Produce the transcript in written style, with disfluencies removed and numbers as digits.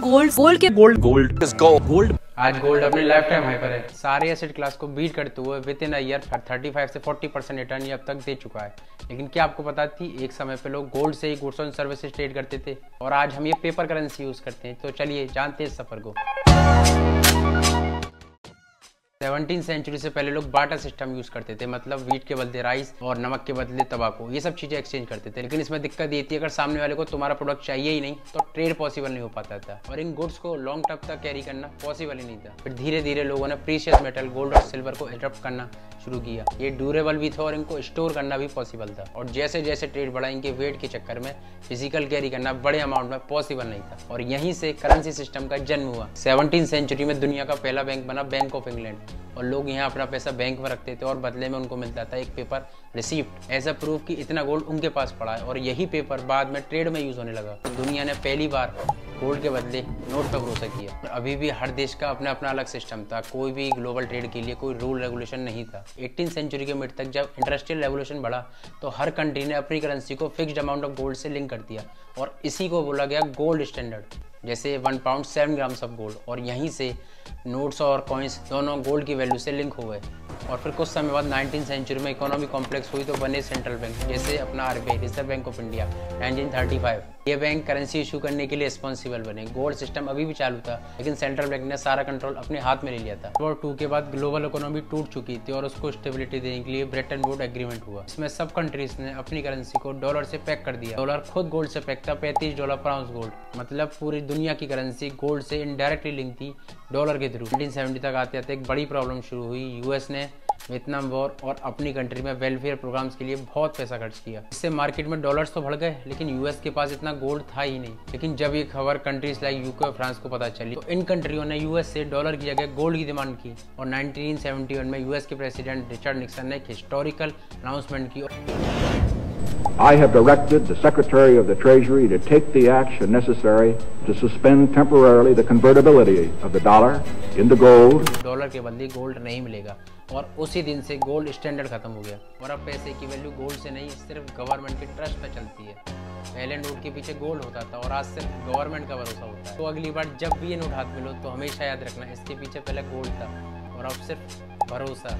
Gold आज gold अपने life time high पर है। सारे एसेट क्लास को बीट करते हुए विद इन अ ईयर 35 से 40% रिटर्न ये अब तक दे चुका है। लेकिन क्या आपको पता थी एक समय पे लोग गोल्ड से ही गुड्स एंड सर्विसेज ट्रेड करते थे और आज हम ये पेपर करेंसी यूज करते हैं। तो चलिए जानते हैं इस सफर को। 17वीं सेंचुरी से पहले लोग बार्टर सिस्टम यूज करते थे, मतलब वीट के बदले राइस और नमक के बदले तंबाकू, ये सब चीजें एक्सचेंज करते थे। लेकिन इसमें दिक्कत ये थी, अगर सामने वाले को तुम्हारा प्रोडक्ट चाहिए ही नहीं तो ट्रेड पॉसिबल नहीं हो पाता था और इन गुड्स को लॉन्ग टर्म तक कैरी करना पॉसिबल ही नहीं था। फिर धीरे धीरे लोगों ने प्रीशियस मेटल गोल्ड और सिल्वर को एडॉप्ट करना शुरू किया। ये ड्यूरेबल भी था और इनको स्टोर करना भी पॉसिबल था। और जैसे जैसे ट्रेड बढ़ा, इनके वेट के चक्कर में फिजिकल कैरी करना बड़े अमाउंट में पॉसिबल नहीं था और यहीं से करेंसी सिस्टम का जन्म हुआ। 17वीं सेंचुरी में दुनिया का पहला बैंक बना बैंक ऑफ इंग्लैंड और लोग यहाँ अपना पैसा बैंक में रखते थे और बदले में उनको मिलता था एक paper receipt as a proof कि इतना गोल्ड उनके पास पड़ा है। और यही पेपर बाद में ट्रेड में यूज होने लगा। दुनिया ने पहली बार गोल्ड के बदले नोट पर भरोसा किया। अभी भी हर देश का अपना अपना अलग सिस्टम था, कोई भी ग्लोबल ट्रेड के लिए कोई रूल रेगुलेशन नहीं था। 18वीं सेंचुरी के मिड तक जब इंडस्ट्रियल रेवोल्यूशन बढ़ा तो हर कंट्री ने अपनी करेंसी को फिक्स्ड अमाउंट ऑफ गोल्ड से लिंक कर दिया और इसी को बोला गया गोल्ड स्टैंडर्ड। जैसे 1 पाउंड 7 ग्राम्स ऑफ गोल्ड, और यहीं से नोट्स और कॉइन्स दोनों गोल्ड की वैल्यू से लिंक हो गए। और फिर कुछ समय बाद 19वीं सेंचुरी में इकोनॉमी कॉम्प्लेक्स हुई तो बने सेंट्रल बैंक, जैसे अपना RBI reserve bank of India 1935। ये बैंक करेंसी इशू करने के लिए रिस्पॉन्सिबल बने। गोल्ड सिस्टम अभी भी चालू था लेकिन सेंट्रल बैंक ने सारा कंट्रोल अपने हाथ में ले लिया था। वर्ल्ड वॉर 2 के बाद ग्लोबल इकोनॉमी टूट चुकी थी और उसको स्टेबिलिटी देने के लिए ब्रेटन वुड एग्रीमेंट हुआ। इसमें सब कंट्रीज ने अपनी करेंसी को डॉलर से पैक कर दिया। डॉलर खुद गोल्ड से पैक था, $35 पर आउंस गोल्ड, मतलब पूरी दुनिया की करेंसी गोल्ड से इनडायरेक्टली लिंक थी डॉलर के थ्रू। 1970 तक आते आते एक बड़ी प्रॉब्लम शुरू हुई। यूएस ने वियतनाम वॉर और अपनी कंट्री में वेलफेयर प्रोग्राम्स के लिए बहुत पैसा खर्च किया। इससे मार्केट में डॉलर्स तो बढ़ गए लेकिन यूएस के पास इतना गोल्ड था ही नहीं। लेकिन जब ये खबर कंट्रीज लाइक यूके और फ्रांस को पता चली तो इन कंट्रियों ने यूएस से डॉलर की जगह गोल्ड की डिमांड की और 1971 में यूएस के प्रेसिडेंट रिचर्ड निक्सन ने एक हिस्टोरिकल अनाउंसमेंट की। I have directed the Secretary of the Treasury to take the action necessary to suspend temporarily the convertibility of the dollar into gold. Dollar के बदले gold नहीं मिलेगा और उसी दिन से गोल्ड स्टैंडर्ड खत्म हो गया और अब पैसे की वैल्यू गोल्ड से नहीं सिर्फ गवर्नमेंट के ट्रस्ट पे चलती है। पहले नोट के पीछे गोल्ड होता था और आज सिर्फ गवर्नमेंट का भरोसा होता है। तो अगली बार जब भी ये नोट हाथ में लो तो हमेशा याद रखना इसके पीछे पहले गोल्ड था और अब सिर्फ भरोसा।